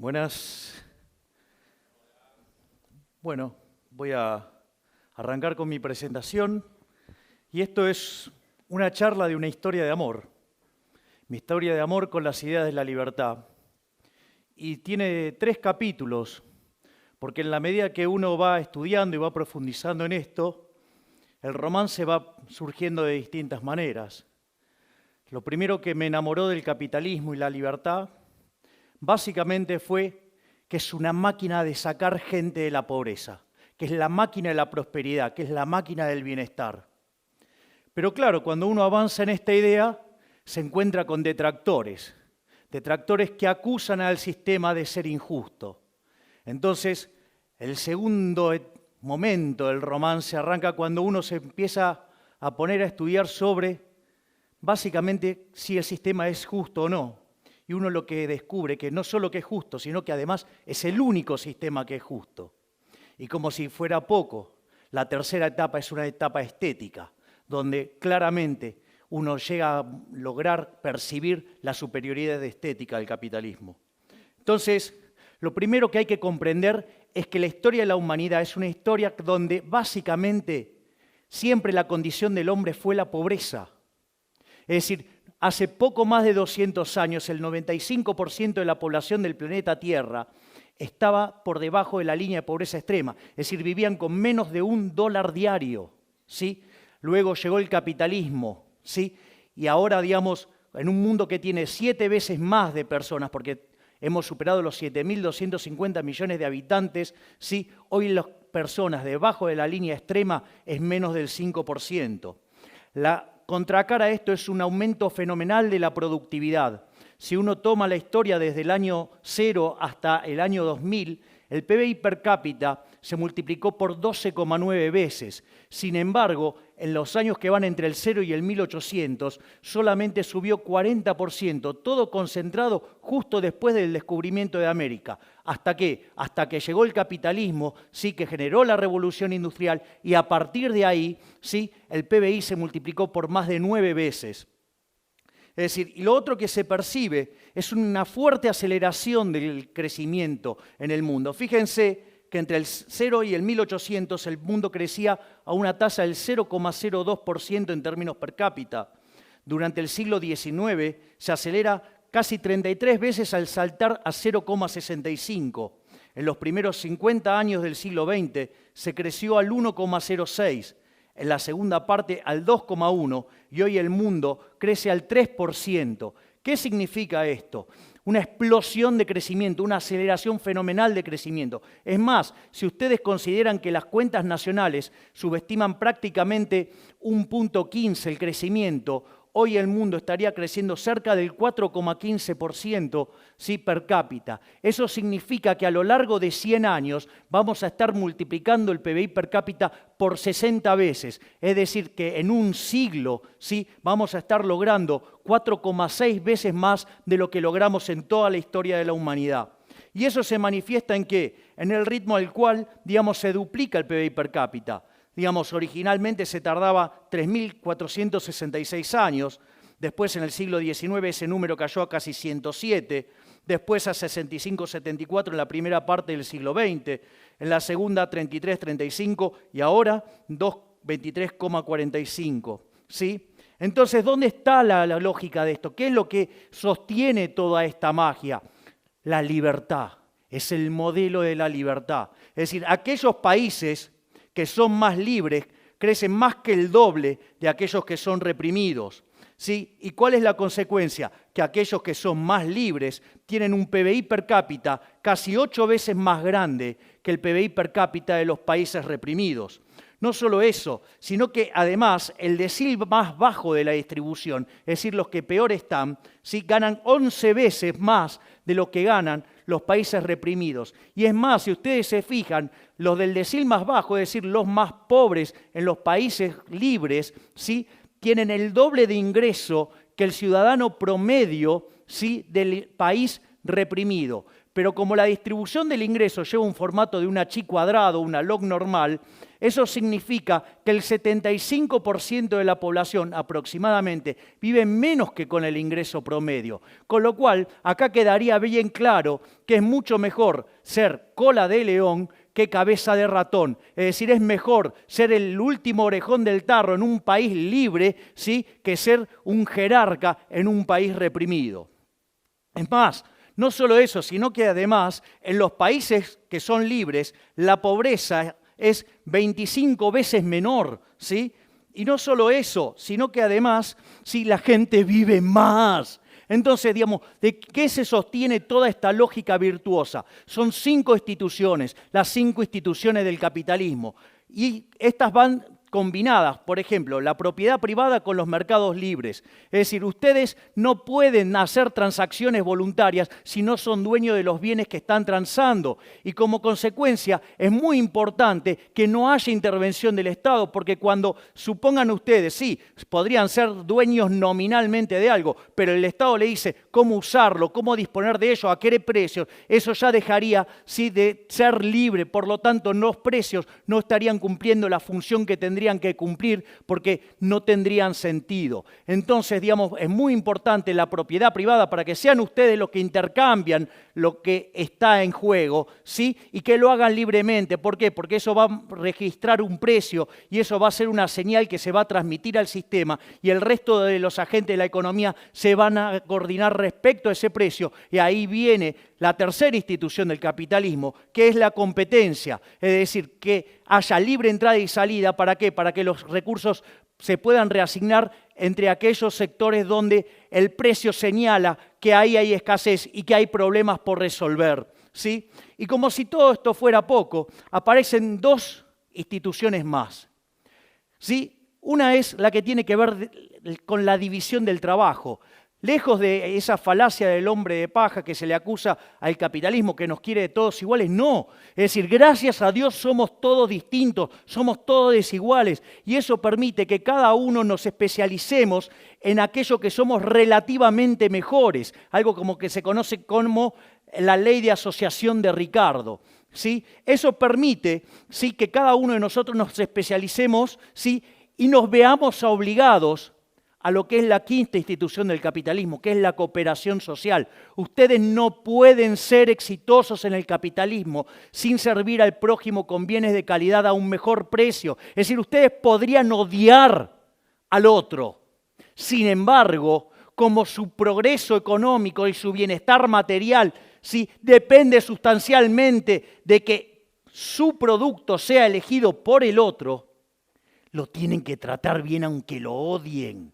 Buenas. Bueno, voy a arrancar con mi presentación y esto es una charla de una historia de amor. Mi historia de amor con las ideas de la libertad. Y tiene 3 capítulos, porque en la medida que uno va estudiando y va profundizando en esto, el romance va surgiendo de distintas maneras. Lo primero que me enamoró del capitalismo y la libertad, básicamente fue que es una máquina de sacar gente de la pobreza, que es la máquina de la prosperidad, que es la máquina del bienestar. Pero claro, cuando uno avanza en esta idea, se encuentra con detractores que acusan al sistema de ser injusto. Entonces, el segundo momento del romance arranca cuando uno se empieza a poner a estudiar sobre, básicamente, si el sistema es justo o no. Y uno lo que descubre que no solo que es justo, sino que además es el único sistema que es justo. Y como si fuera poco, la tercera etapa es una etapa estética, donde claramente uno llega a lograr percibir la superioridad estética del capitalismo. Entonces, lo primero que hay que comprender es que la historia de la humanidad es una historia donde básicamente siempre la condición del hombre fue la pobreza. Es decir, hace poco más de 200 años, el 95% de la población del planeta Tierra estaba por debajo de la línea de pobreza extrema, es decir, vivían con menos de $1 diario, ¿sí? Luego llegó el capitalismo, ¿sí? Y ahora, digamos, en un mundo que tiene 7 veces más de personas, porque hemos superado los 7.250 millones de habitantes, ¿sí? Hoy las personas debajo de la línea extrema es menos del 5%. La contracara a esto es un aumento fenomenal de la productividad. Si uno toma la historia desde el año 0 hasta el año 2000, el PBI per cápita se multiplicó por 12,9 veces. Sin embargo, en los años que van entre el 0 y el 1800, solamente subió 40%, todo concentrado justo después del descubrimiento de América. ¿Hasta qué? Hasta que llegó el capitalismo, sí, que generó la revolución industrial, y a partir de ahí, sí, el PBI se multiplicó por más de 9 veces. Es decir, y lo otro que se percibe es una fuerte aceleración del crecimiento en el mundo. Fíjense que entre el 0 y el 1800 el mundo crecía a una tasa del 0,02% en términos per cápita. Durante el siglo XIX se acelera casi 33 veces al saltar a 0,65. En los primeros 50 años del siglo XX se creció al 1,06. En la segunda parte al 2,1% y hoy el mundo crece al 3%. ¿Qué significa esto? Una explosión de crecimiento, una aceleración fenomenal de crecimiento. Es más, si ustedes consideran que las cuentas nacionales subestiman prácticamente 1,15 el crecimiento, hoy el mundo estaría creciendo cerca del 4,15%, ¿sí?, per cápita. Eso significa que a lo largo de 100 años vamos a estar multiplicando el PBI per cápita por 60 veces. Es decir, que en un siglo, ¿sí?, vamos a estar logrando 4,6 veces más de lo que logramos en toda la historia de la humanidad. Y eso se manifiesta ¿en qué? En el ritmo al cual, digamos, se duplica el PBI per cápita. Digamos, originalmente se tardaba 3.466 años, después en el siglo XIX ese número cayó a casi 107, después a 65-74 en la primera parte del siglo XX, en la segunda 33-35 y ahora 23,45, ¿sí? Entonces, ¿dónde está la lógica de esto? ¿Qué es lo que sostiene toda esta magia? La libertad, es el modelo de la libertad. Es decir, aquellos países que son más libres, crecen más que el doble de aquellos que son reprimidos, ¿sí? ¿Y cuál es la consecuencia? Que aquellos que son más libres tienen un PBI per cápita casi 8 veces más grande que el PBI per cápita de los países reprimidos. No solo eso, sino que además el decil más bajo de la distribución, es decir, los que peor están, ¿sí?, ganan 11 veces más de lo que ganan los países reprimidos. Y es más, si ustedes se fijan, los del decil más bajo, es decir, los más pobres en los países libres, ¿sí?, tienen el doble de ingreso que el ciudadano promedio, ¿sí?, del país reprimido. Pero como la distribución del ingreso lleva un formato de una chi cuadrado, una log normal, Eso significa que el 75% de la población aproximadamente vive menos que con el ingreso promedio. Con lo cual, acá quedaría bien claro que es mucho mejor ser cola de león que cabeza de ratón. Es decir, es mejor ser el último orejón del tarro en un país libre, ¿sí?, que ser un jerarca en un país reprimido. Es más, no solo eso, sino que además en los países que son libres la pobreza es 25 veces menor, ¿sí? Y no solo eso, sino que además sí, la gente vive más. Entonces, digamos, ¿de qué se sostiene toda esta lógica virtuosa? Son 5 instituciones, las 5 instituciones del capitalismo. Y estas van combinadas, por ejemplo, la propiedad privada con los mercados libres. Es decir, ustedes no pueden hacer transacciones voluntarias si no son dueños de los bienes que están transando. Y como consecuencia, es muy importante que no haya intervención del Estado, porque cuando supongan ustedes, sí, podrían ser dueños nominalmente de algo, pero el Estado le dice cómo usarlo, cómo disponer de ello, a qué precios, eso ya dejaría, sí, de ser libre. Por lo tanto, los precios no estarían cumpliendo la función que tendrían que cumplir porque no tendrían sentido. Entonces, digamos, es muy importante la propiedad privada para que sean ustedes los que intercambian lo que está en juego, ¿sí? Y que lo hagan libremente. ¿Por qué? Porque eso va a registrar un precio y eso va a ser una señal que se va a transmitir al sistema y el resto de los agentes de la economía se van a coordinar respecto a ese precio. Y ahí viene la tercera institución del capitalismo, que es la competencia. Es decir, que haya libre entrada y salida. ¿Para qué? Para que los recursos se puedan reasignar entre aquellos sectores donde el precio señala que ahí hay escasez y que hay problemas por resolver, ¿sí? Y como si todo esto fuera poco, aparecen 2 instituciones más, ¿sí? Una es la que tiene que ver con la división del trabajo. Lejos de esa falacia del hombre de paja que se le acusa al capitalismo, que nos quiere de todos iguales, no. Es decir, gracias a Dios somos todos distintos, somos todos desiguales, y eso permite que cada uno nos especialicemos en aquello que somos relativamente mejores, algo como que se conoce como la ley de asociación de Ricardo, ¿sí? Eso permite, ¿sí?, que cada uno de nosotros nos especialicemos, ¿sí?, y nos veamos obligados a lo que es la quinta institución del capitalismo, que es la cooperación social. Ustedes no pueden ser exitosos en el capitalismo sin servir al prójimo con bienes de calidad a un mejor precio. Es decir, ustedes podrían odiar al otro. Sin embargo, como su progreso económico y su bienestar material, ¿sí?, depende sustancialmente de que su producto sea elegido por el otro, lo tienen que tratar bien aunque lo odien.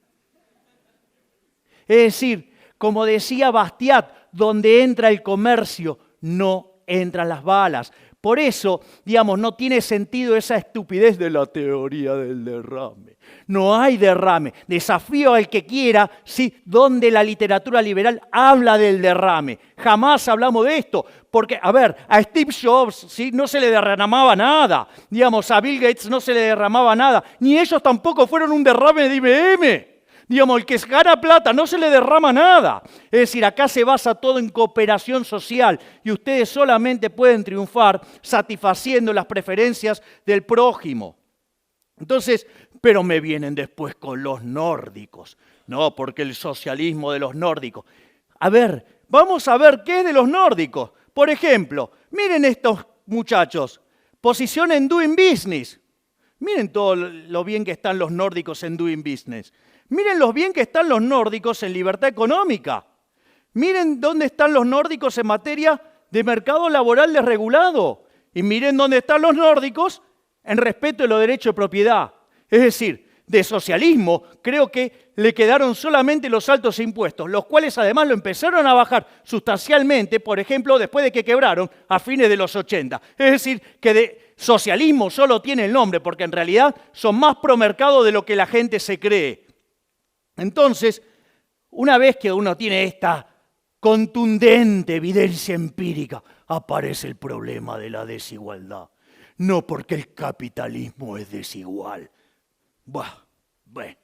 Es decir, como decía Bastiat, donde entra el comercio, no entran las balas. Por eso, digamos, no tiene sentido esa estupidez de la teoría del derrame. No hay derrame. Desafío al que quiera, ¿sí?, donde la literatura liberal habla del derrame. Jamás hablamos de esto. Porque, a ver, a Steve Jobs, ¿sí?, no se le derramaba nada. Digamos, a Bill Gates no se le derramaba nada. Ni ellos tampoco fueron un derrame de IBM. Digamos, el que gana plata no se le derrama nada. Es decir, acá se basa todo en cooperación social y ustedes solamente pueden triunfar satisfaciendo las preferencias del prójimo. Entonces, pero me vienen después con los nórdicos. No, porque el socialismo de los nórdicos. A ver, vamos a ver qué es de los nórdicos. Por ejemplo, miren estos muchachos. Posición en Doing Business. Miren todo lo bien que están los nórdicos en Doing Business. Miren lo bien que están los nórdicos en libertad económica. Miren dónde están los nórdicos en materia de mercado laboral desregulado. Y miren dónde están los nórdicos en respeto de los derechos de propiedad. Es decir, de socialismo creo que le quedaron solamente los altos impuestos, los cuales además lo empezaron a bajar sustancialmente, por ejemplo, después de que quebraron a fines de los 80. Es decir, que de socialismo solo tiene el nombre, porque en realidad son más promercado de lo que la gente se cree. Entonces, una vez que uno tiene esta contundente evidencia empírica, aparece el problema de la desigualdad. No porque el capitalismo es desigual. Bueno,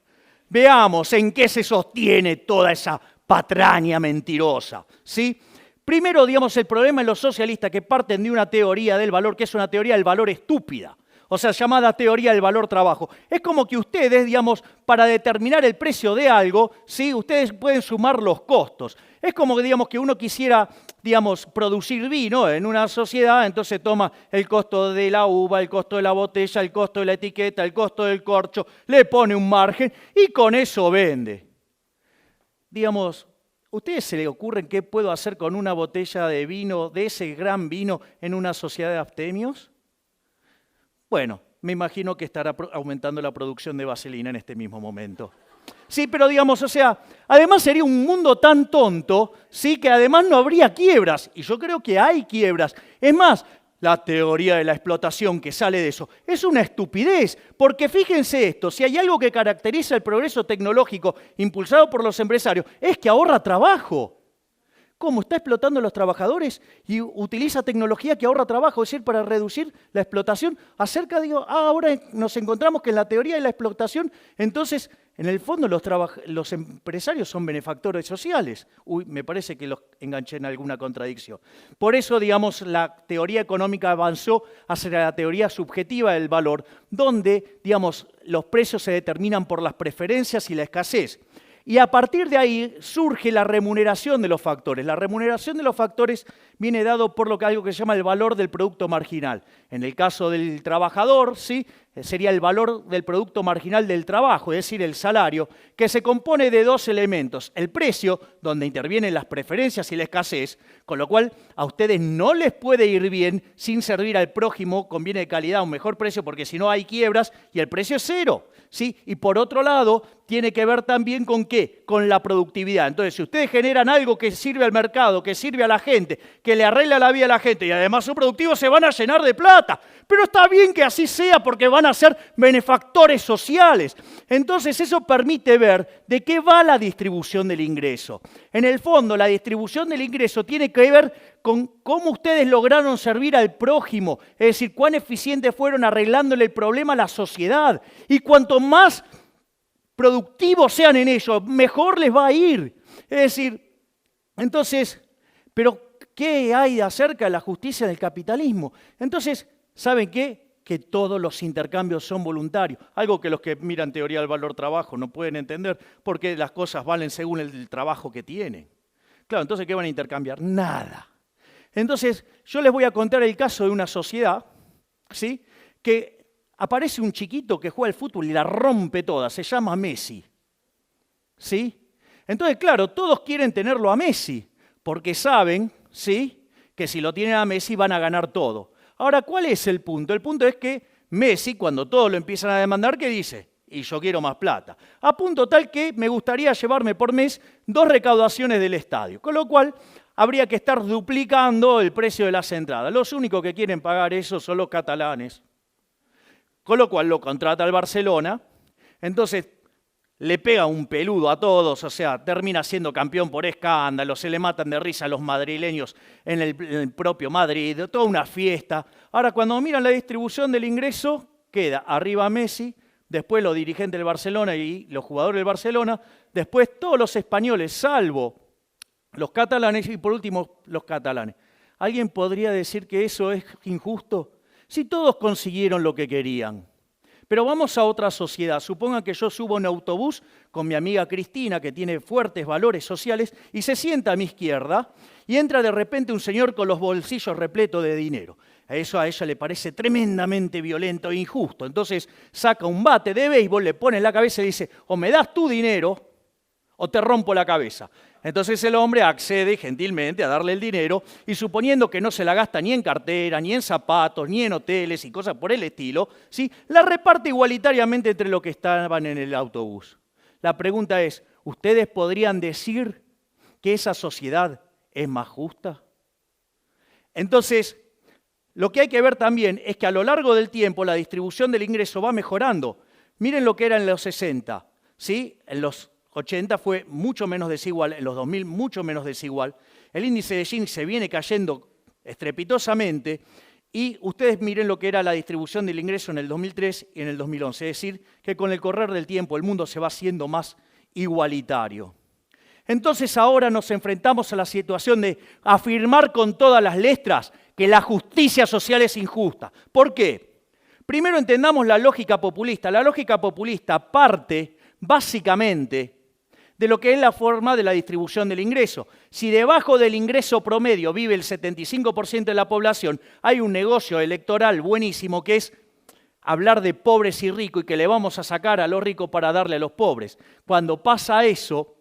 veamos en qué se sostiene toda esa patraña mentirosa, ¿sí? Primero, digamos, el problema en los socialistas que parten de una teoría del valor, que es una teoría del valor estúpida. o sea, llamada teoría del valor trabajo. Es como que ustedes, digamos, para determinar el precio de algo, ¿sí? Ustedes pueden sumar los costos. Es como que, digamos, que uno quisiera, digamos, producir vino en una sociedad, entonces toma el costo de la uva, el costo de la botella, el costo de la etiqueta, el costo del corcho, le pone un margen y con eso vende. Digamos, ¿a ustedes se les ocurre qué puedo hacer con una botella de vino, de ese gran vino, en una sociedad de abstemios? Bueno, me imagino que estará aumentando la producción de vaselina en este mismo momento. Sí, pero digamos, o sea, además sería un mundo tan tonto, sí, que además no habría quiebras. Y yo creo que hay quiebras. Es más, la teoría de la explotación que sale de eso es una estupidez. Porque fíjense esto, si hay algo que caracteriza el progreso tecnológico impulsado por los empresarios, es que ahorra trabajo. ¿Cómo? Está explotando a los trabajadores y utiliza tecnología que ahorra trabajo, es decir, para reducir la explotación. Ahora nos encontramos que en la teoría de la explotación, entonces, en el fondo los empresarios son benefactores sociales. Uy, me parece que los enganché en alguna contradicción. Por eso, digamos, la teoría económica avanzó hacia la teoría subjetiva del valor, donde, digamos, los precios se determinan por las preferencias y la escasez. Y a partir de ahí surge la remuneración de los factores. La remuneración de los factores viene dado por algo que se llama el valor del producto marginal. En el caso del trabajador, ¿sí? Sería el valor del producto marginal del trabajo, es decir, el salario, que se compone de dos elementos. El precio, donde intervienen las preferencias y la escasez, con lo cual a ustedes no les puede ir bien sin servir al prójimo con bienes de calidad a un mejor precio, porque si no hay quiebras y el precio es cero. ¿Sí? Y por otro lado, tiene que ver también con ¿qué? Con la productividad. Entonces, si ustedes generan algo que sirve al mercado, que sirve a la gente, que le arregla la vida a la gente y además son productivos, se van a llenar de plata. Pero está bien que así sea porque van a ser benefactores sociales. Entonces, eso permite ver de qué va la distribución del ingreso. En el fondo, la distribución del ingreso tiene que ver con cómo ustedes lograron servir al prójimo, es decir, cuán eficientes fueron arreglándole el problema a la sociedad. Y cuanto más productivos sean en ello, mejor les va a ir. Es decir, entonces, pero ¿qué hay acerca de la justicia del capitalismo? Entonces, ¿saben qué? Que todos los intercambios son voluntarios. Algo que los que miran teoría del valor trabajo no pueden entender, porque las cosas valen según el trabajo que tienen. Claro, entonces, ¿qué van a intercambiar? Nada. Entonces, yo les voy a contar el caso de una sociedad, ¿sí? Que aparece un chiquito que juega al fútbol y la rompe toda, se llama Messi, ¿sí? Entonces, claro, todos quieren tenerlo a Messi, porque saben, ¿sí?, que si lo tienen a Messi van a ganar todo. Ahora, ¿cuál es el punto? El punto es que Messi, cuando todos lo empiezan a demandar, ¿qué dice? Y yo quiero más plata. A punto tal que me gustaría llevarme por mes 2 recaudaciones del estadio, con lo cual habría que estar duplicando el precio de las entradas. Los únicos que quieren pagar eso son los catalanes. Con lo cual lo contrata el Barcelona, entonces le pega un peludo a todos, o sea, termina siendo campeón por escándalo, se le matan de risa a los madrileños en el propio Madrid, toda una fiesta. Ahora, cuando miran la distribución del ingreso, queda arriba Messi, después los dirigentes del Barcelona y los jugadores del Barcelona, después todos los españoles, salvo los catalanes y por último los catalanes. ¿Alguien podría decir que eso es injusto? Si todos consiguieron lo que querían. Pero vamos a otra sociedad. Supongan que yo subo a un autobús con mi amiga Cristina, que tiene fuertes valores sociales, y se sienta a mi izquierda, y entra de repente un señor con los bolsillos repletos de dinero. Eso a ella le parece tremendamente violento e injusto. Entonces saca un bate de béisbol, le pone en la cabeza y dice, o me das tu dinero o te rompo la cabeza. Entonces el hombre accede gentilmente a darle el dinero y suponiendo que no se la gasta ni en cartera, ni en zapatos, ni en hoteles y cosas por el estilo, ¿sí?, la reparte igualitariamente entre los que estaban en el autobús. La pregunta es, ¿ustedes podrían decir que esa sociedad es más justa? Entonces, lo que hay que ver también es que a lo largo del tiempo la distribución del ingreso va mejorando. Miren lo que era en los 60, ¿sí? En los 80 fue mucho menos desigual, en los 2000 mucho menos desigual. El índice de Gini se viene cayendo estrepitosamente y ustedes miren lo que era la distribución del ingreso en el 2003 y en el 2011. Es decir, que con el correr del tiempo el mundo se va haciendo más igualitario. Entonces ahora nos enfrentamos a la situación de afirmar con todas las letras que la justicia social es injusta. ¿Por qué? Primero entendamos la lógica populista. La lógica populista parte básicamente de lo que es la forma de la distribución del ingreso. Si debajo del ingreso promedio vive el 75% de la población, hay un negocio electoral buenísimo que es hablar de pobres y ricos y que le vamos a sacar a los ricos para darle a los pobres. Cuando pasa eso,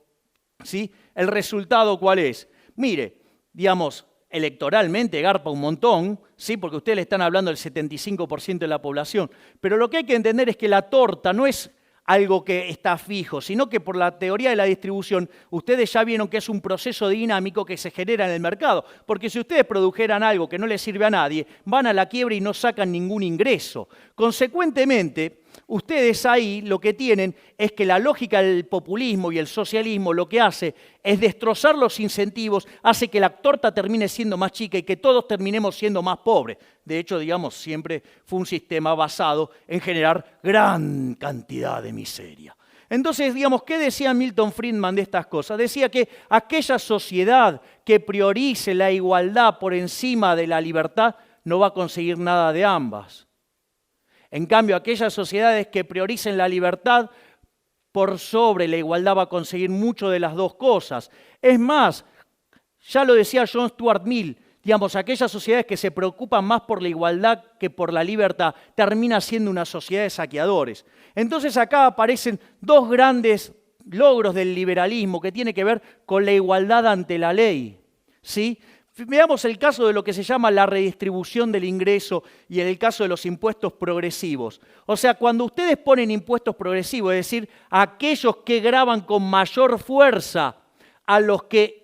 ¿sí? ¿El resultado cuál es? Mire, digamos, electoralmente garpa un montón, ¿sí? Porque ustedes le están hablando del 75% de la población, pero lo que hay que entender es que la torta no es algo que está fijo, sino que por la teoría de la distribución, ustedes ya vieron que es un proceso dinámico que se genera en el mercado, porque si ustedes produjeran algo que no les sirve a nadie, van a la quiebra y no sacan ningún ingreso. Consecuentemente, ustedes ahí lo que tienen es que la lógica del populismo y el socialismo lo que hace es destrozar los incentivos, hace que la torta termine siendo más chica y que todos terminemos siendo más pobres. De hecho, digamos, siempre fue un sistema basado en generar gran cantidad de miseria. Entonces, digamos, ¿qué decía Milton Friedman de estas cosas? Decía que aquella sociedad que priorice la igualdad por encima de la libertad no va a conseguir nada de ambas. En cambio, aquellas sociedades que prioricen la libertad por sobre la igualdad va a conseguir mucho de las dos cosas. Es más, ya lo decía John Stuart Mill, digamos, aquellas sociedades que se preocupan más por la igualdad que por la libertad termina siendo una sociedad de saqueadores. Entonces acá aparecen dos grandes logros del liberalismo que tiene que ver con la igualdad ante la ley, ¿sí? Veamos el caso de lo que se llama la redistribución del ingreso y en el caso de los impuestos progresivos. O sea, cuando ustedes ponen impuestos progresivos, es decir, aquellos que gravan con mayor fuerza a los que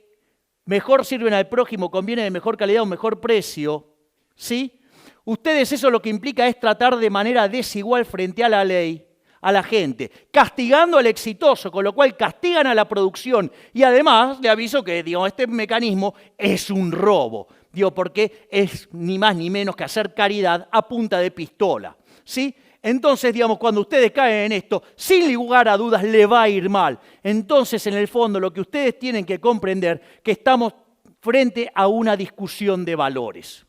mejor sirven al prójimo, conviene de mejor calidad o mejor precio, ¿sí? Ustedes eso lo que implica es tratar de manera desigual frente a la ley a la gente, castigando al exitoso, con lo cual castigan a la producción. Y además, le aviso que digamos, este mecanismo es un robo, porque es ni más ni menos que hacer caridad a punta de pistola, ¿sí? Entonces, digamos, cuando ustedes caen en esto, sin lugar a dudas le va a ir mal. Entonces, en el fondo, lo que ustedes tienen que comprender es que estamos frente a una discusión de valores.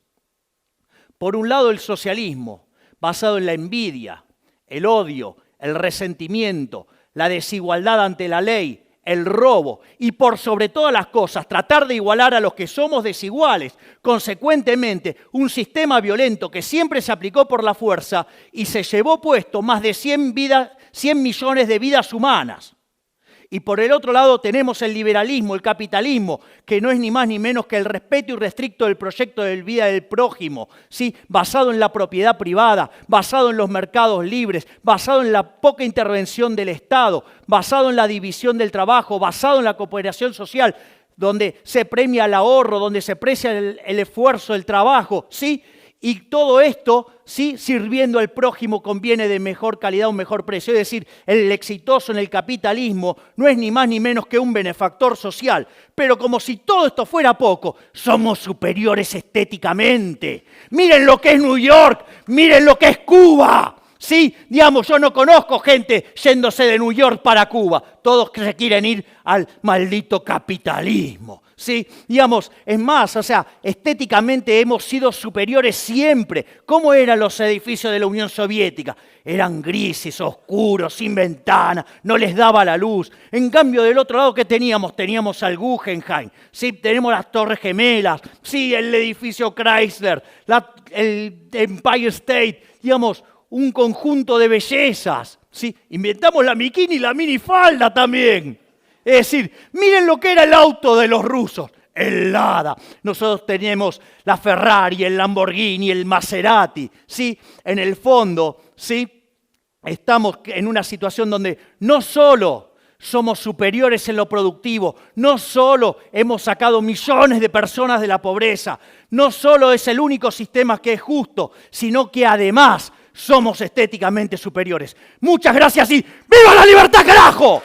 Por un lado, el socialismo, basado en la envidia, el odio, el resentimiento, la desigualdad ante la ley, el robo y por sobre todas las cosas tratar de igualar a los que somos desiguales. Consecuentemente, un sistema violento que siempre se aplicó por la fuerza y se llevó puesto más de 100 millones de vidas humanas. Y por el otro lado tenemos el liberalismo, el capitalismo, que no es ni más ni menos que el respeto irrestricto del proyecto de vida del prójimo, ¿sí? Basado en la propiedad privada, basado en los mercados libres, basado en la poca intervención del Estado, basado en la división del trabajo, basado en la cooperación social, donde se premia el ahorro, donde se aprecia el esfuerzo, el trabajo, ¿sí? Y todo esto, sí, sirviendo al prójimo conviene de mejor calidad o mejor precio. Es decir, el exitoso en el capitalismo no es ni más ni menos que un benefactor social. Pero como si todo esto fuera poco, somos superiores estéticamente. Miren lo que es New York, miren lo que es Cuba. Sí, digamos, yo no conozco gente yéndose de New York para Cuba. Todos se quieren ir al maldito capitalismo. Sí, digamos, es más, o sea, estéticamente hemos sido superiores siempre. ¿Cómo eran los edificios de la Unión Soviética? Eran grises, oscuros, sin ventana, no les daba la luz. En cambio, del otro lado, ¿qué teníamos? Teníamos al Guggenheim, sí, tenemos las Torres Gemelas, sí, el edificio Chrysler, el Empire State, digamos, un conjunto de bellezas, ¿sí? Inventamos la bikini y la minifalda también. Es decir, miren lo que era el auto de los rusos, el Lada. Nosotros tenemos la Ferrari, el Lamborghini, el Maserati, ¿sí? En el fondo, ¿sí? Estamos en una situación donde no solo somos superiores en lo productivo, no solo hemos sacado millones de personas de la pobreza, no solo es el único sistema que es justo, sino que además somos estéticamente superiores. Muchas gracias y ¡viva la libertad, carajo!